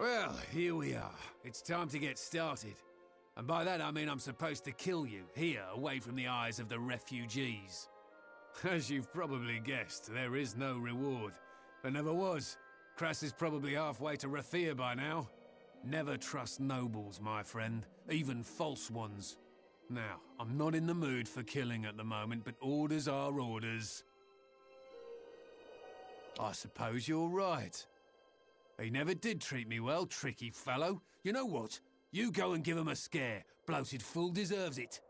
Well, here we are. It's time to get started. And by that I mean I'm supposed to kill you, here, away from the eyes of the refugees. As you've probably guessed, there is no reward. There never was. Kras is probably halfway to Rathir by now. Never trust nobles, my friend, even false ones. Now, I'm not in the mood for killing at the moment, but orders are orders. I suppose you're right. He never did treat me well, tricky fellow. You know what? You go and give him a scare. Bloated fool deserves it.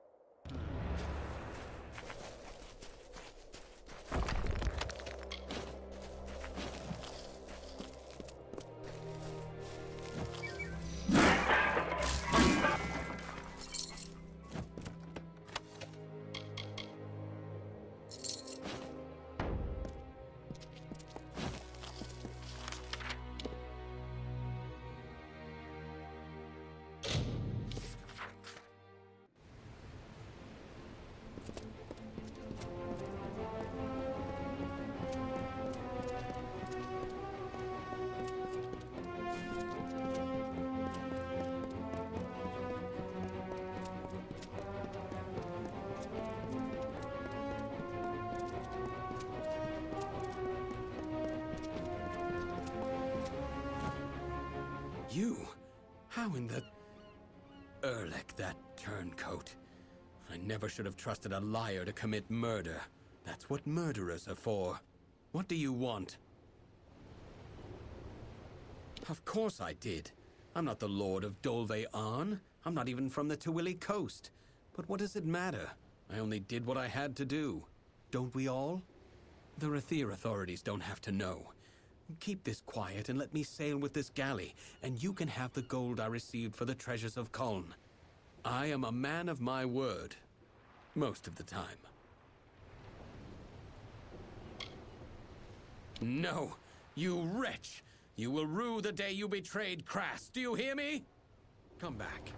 You? How in the... Erlek, that turncoat. I never should have trusted a liar to commit murder. That's what murderers are for. What do you want? Of course I did. I'm not the Lord of Dolve-Arn. I'm not even from the Tawili coast. But what does it matter? I only did what I had to do. Don't we all? The Rathir authorities don't have to know. Keep this quiet and let me sail with this galley, and you can have the gold I received for the Treasures of Culn. I am a man of my word. Most of the time. No, you wretch! You will rue the day you betrayed Kras. Do you hear me? Come back.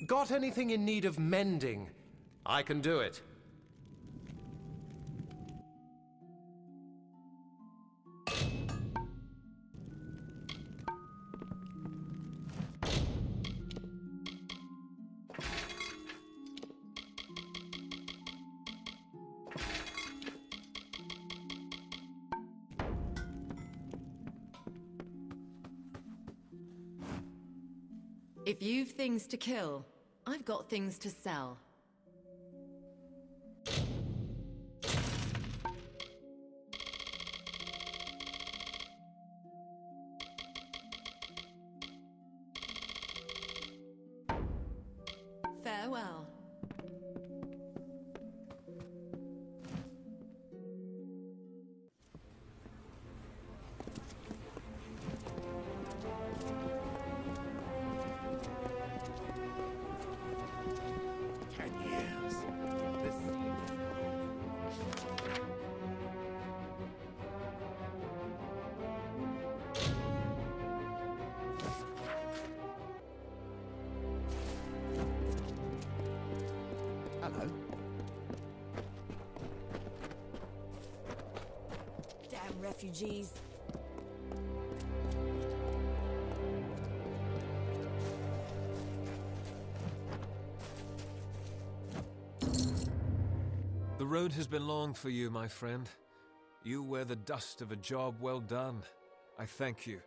Got anything in need of mending? I can do it. If you've things to kill, I've got things to sell. Farewell. Hello. Damn refugees. The road has been long for you, my friend. You wear the dust of a job well done. I thank you.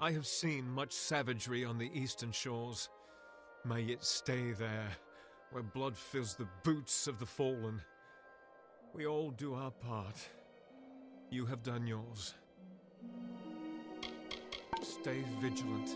I have seen much savagery on the eastern shores. May it stay there, where blood fills the boots of the fallen. We all do our part. You have done yours. Stay vigilant.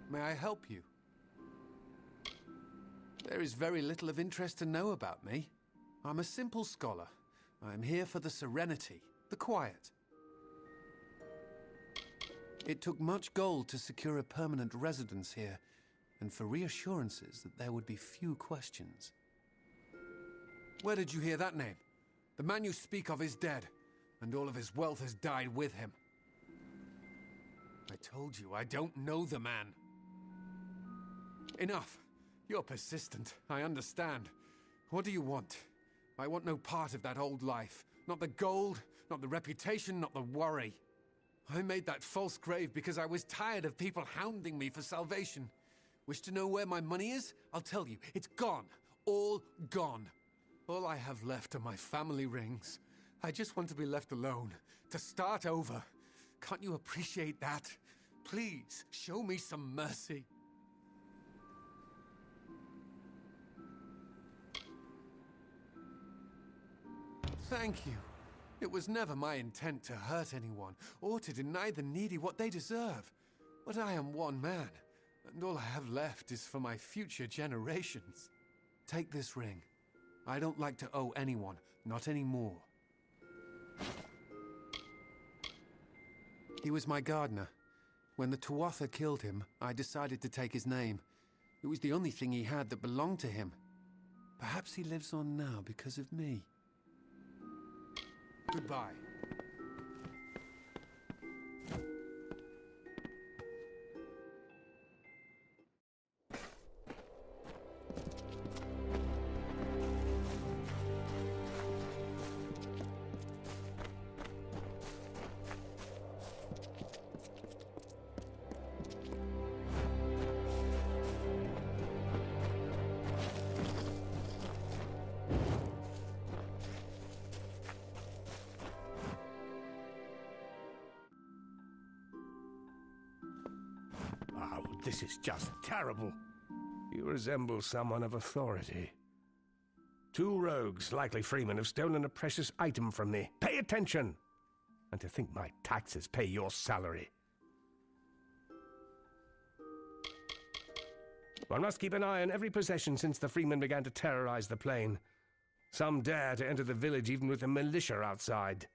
May I help you? There is very little of interest to know about me. I'm a simple scholar. I am here for the serenity, the quiet. It took much gold to secure a permanent residence here, and for reassurances that there would be few questions. Where did you hear that name? The man you speak of is dead, and all of his wealth has died with him. I told you I don't know the man. Enough. You're persistent, I understand. What do you want? I want no part of that old life. Not the gold, not the reputation, not the worry. I made that false grave because I was tired of people hounding me for salvation. Wish to know where my money is? I'll tell you. It's gone. All gone. All I have left are my family rings. I just want to be left alone. To start over. Can't you appreciate that? Please, show me some mercy. Thank you. It was never my intent to hurt anyone, or to deny the needy what they deserve. But I am one man, and all I have left is for my future generations. Take this ring. I don't like to owe anyone, not anymore. He was my gardener. When the Tuatha killed him, I decided to take his name. It was the only thing he had that belonged to him. Perhaps he lives on now because of me. Goodbye. Oh, this is just terrible. You resemble someone of authority. Two rogues, likely freemen, have stolen a precious item from me. Pay attention! And to think my taxes pay your salary. One must keep an eye on every possession since the freemen began to terrorize the plain. Some dare to enter the village even with the militia outside.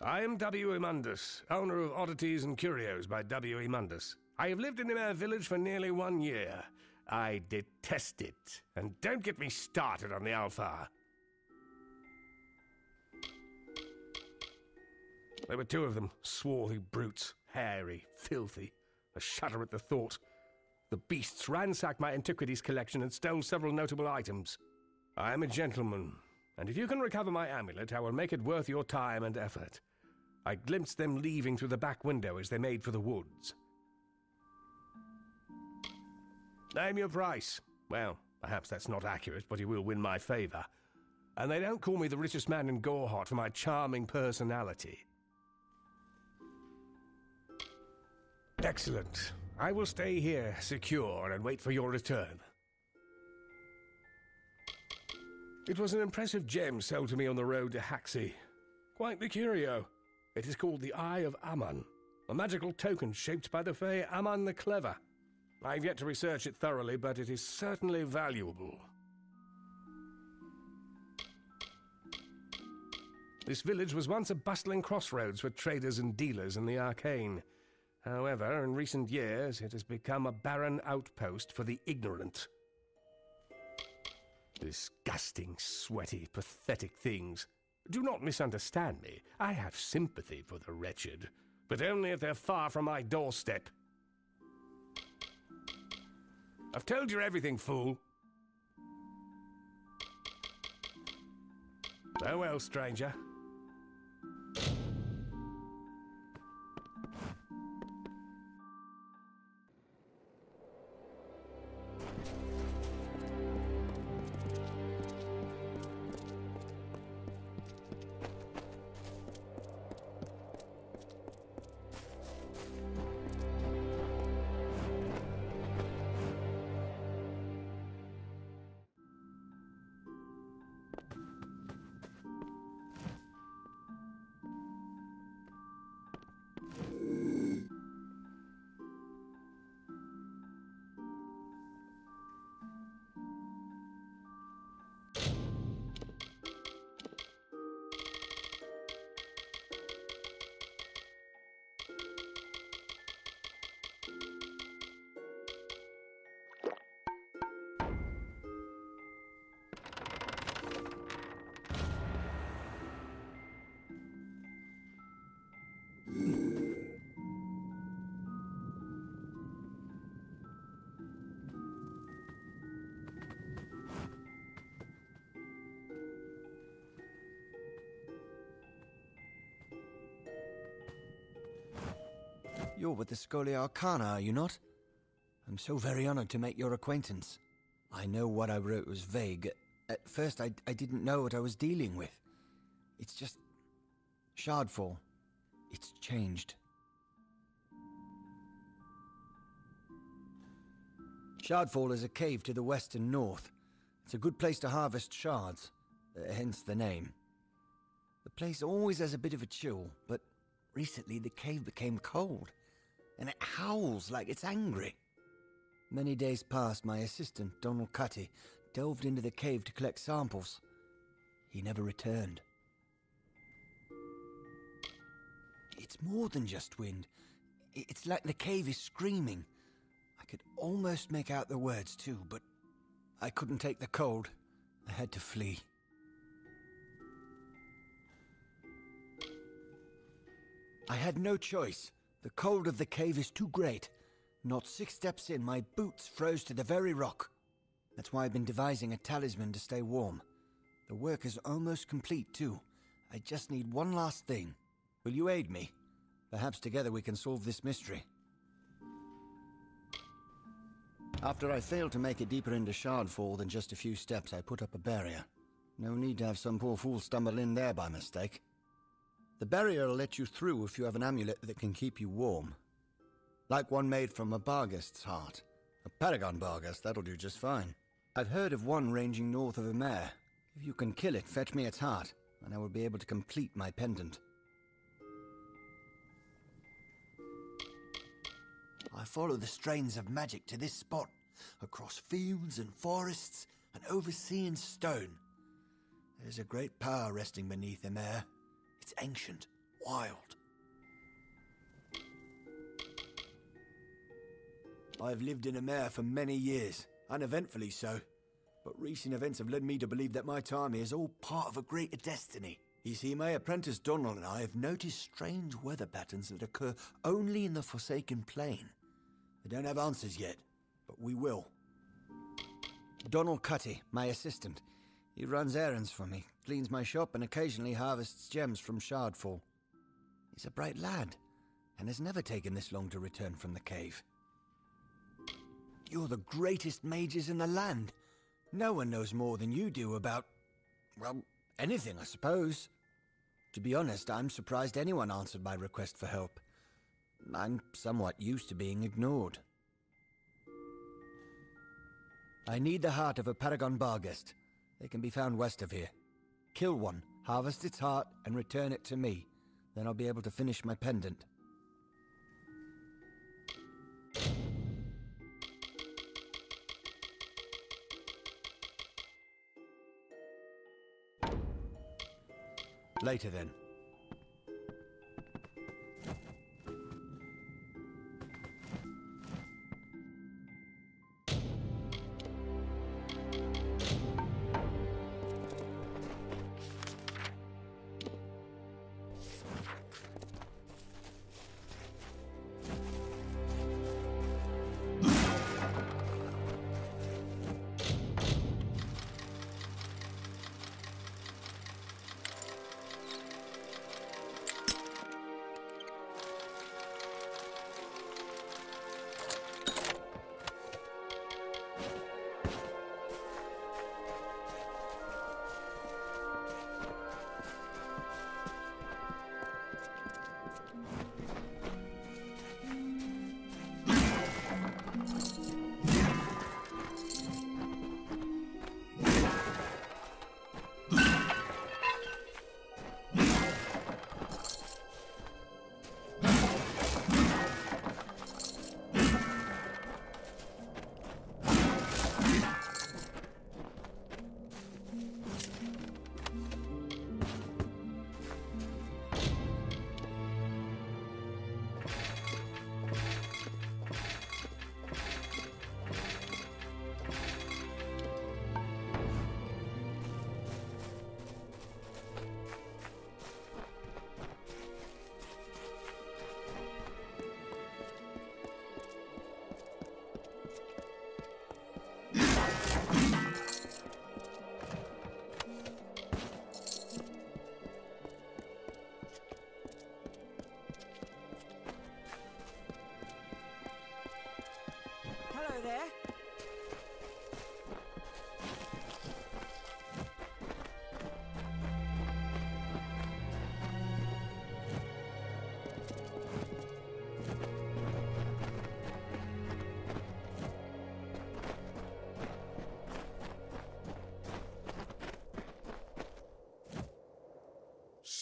I am W. Mundus, owner of Oddities and Curios by W. Mundus. I have lived in the Mare village for nearly 1 year. I detest it, and don't get me started on the Alpha. There were two of them, swarthy brutes, hairy, filthy. I shudder at the thought. The beasts ransacked my antiquities collection and stole several notable items. I am a gentleman, and if you can recover my amulet, I will make it worth your time and effort. I glimpsed them leaving through the back window as they made for the woods. Name your price. Well, perhaps that's not accurate, but you will win my favor. And they don't call me the richest man in Gorehot for my charming personality. Excellent. I will stay here, secure, and wait for your return. It was an impressive gem sold to me on the road to Haxi. Quite the curio. It is called the Eye of Aman, a magical token shaped by the Fae Aman the Clever. I've yet to research it thoroughly, but it is certainly valuable. This village was once a bustling crossroads for traders and dealers in the arcane. However, in recent years, it has become a barren outpost for the ignorant. Disgusting, sweaty, pathetic things. Do not misunderstand me. I have sympathy for the wretched, but only if they're far from my doorstep. I've told you everything, fool. Farewell, stranger. You're with the Scholia Arcana, are you not? I'm so very honored to make your acquaintance. I know what I wrote was vague. At first, I didn't know what I was dealing with. It's just... Shardfall. It's changed. Shardfall is a cave to the west and north. It's a good place to harvest shards, hence the name. The place always has a bit of a chill, but recently the cave became cold, and it howls like it's angry. Many days past, my assistant, Donald Cutty, delved into the cave to collect samples. He never returned. It's more than just wind. It's like the cave is screaming. I could almost make out the words too, but I couldn't take the cold. I had to flee. I had no choice. The cold of the cave is too great. Not 6 steps in, my boots froze to the very rock. That's why I've been devising a talisman to stay warm. The work is almost complete, too. I just need one last thing. Will you aid me? Perhaps together we can solve this mystery. After I failed to make it deeper into Shardfall than just a few steps, I put up a barrier. No need to have some poor fool stumble in there by mistake. The barrier will let you through if you have an amulet that can keep you warm. Like one made from a Barghest's heart. A Paragon Barghest, that'll do just fine. I've heard of one ranging north of Amalur. If you can kill it, fetch me its heart, and I will be able to complete my pendant. I follow the strains of magic to this spot, across fields and forests, and over sea and stone. There's a great power resting beneath Amalur. It's ancient, wild. I've lived in Amalur for many years, uneventfully so. But recent events have led me to believe that my time here is all part of a greater destiny. You see, my apprentice Donald and I have noticed strange weather patterns that occur only in the Forsaken Plain. I don't have answers yet, but we will. Donald Cutty, my assistant. He runs errands for me, cleans my shop, and occasionally harvests gems from Shardfall. He's a bright lad, and has never taken this long to return from the cave. You're the greatest mages in the land. No one knows more than you do about, well, anything, I suppose. To be honest, I'm surprised anyone answered my request for help. I'm somewhat used to being ignored. I need the heart of a Paragon Barghest. They can be found west of here. Kill one, harvest its heart, and return it to me. Then I'll be able to finish my pendant. Later then.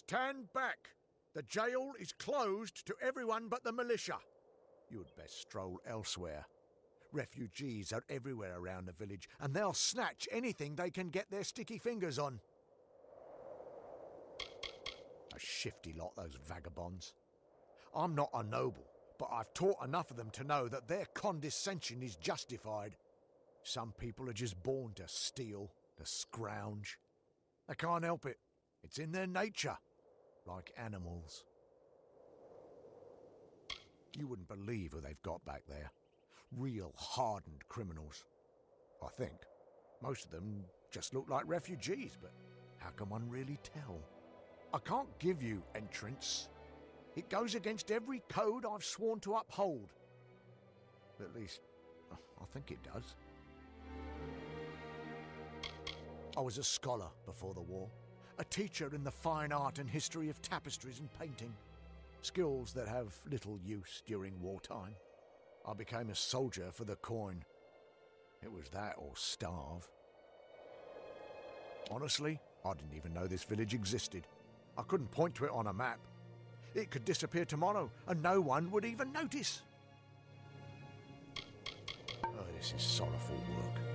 Stand back! The jail is closed to everyone but the militia. You'd best stroll elsewhere. Refugees are everywhere around the village, and they'll snatch anything they can get their sticky fingers on. A shifty lot, those vagabonds. I'm not a noble, but I've taught enough of them to know that their condescension is justified. Some people are just born to steal, to scrounge. They can't help it. It's in their nature, like animals. You wouldn't believe who they've got back there. Real hardened criminals. I think. Most of them just look like refugees, but how can one really tell? I can't give you entrance. It goes against every code I've sworn to uphold. At least, I think it does. I was a scholar before the war, a teacher in the fine art and history of tapestries and painting, skills that have little use during wartime. I became a soldier for the coin. It was that or starve. Honestly, I didn't even know this village existed. I couldn't point to it on a map. It could disappear tomorrow and no one would even notice. Oh, this is sorrowful work.